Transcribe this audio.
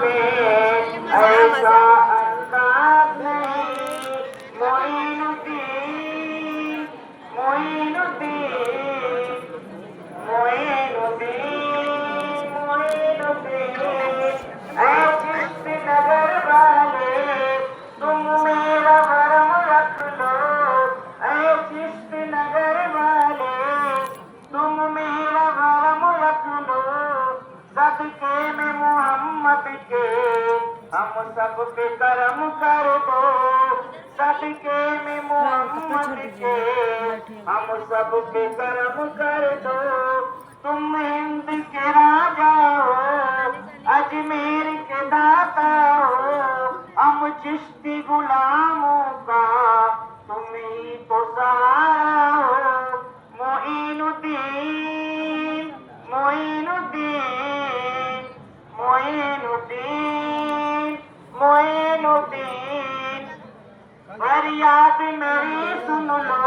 में ऐसा अंदाज नहीं। मोइनुद्दीन मोइनुद्दीन मोइनुद्दीन मोइनुद्दीन ऐ चिश्ती नगर वाले तुम मेरा भरम रख लो। ऐ चिश्ती नगर वाले तुम मेरा भरम रख लो। सदके में मोहम्मद के हम सब पे करम कर दो। सदके में मोहम्मद के हम सब पे करम कर दो। तुम हिंद के राजा हो, अजमेर के दाता हो, हम चिश्ती गुलामों का तुम ही तो सहारा हो। मोइनुद्दीन मोइनुद्दीन मोइनुद्दीन मोइनुद्दीन फरियाद मेरी सुन लो।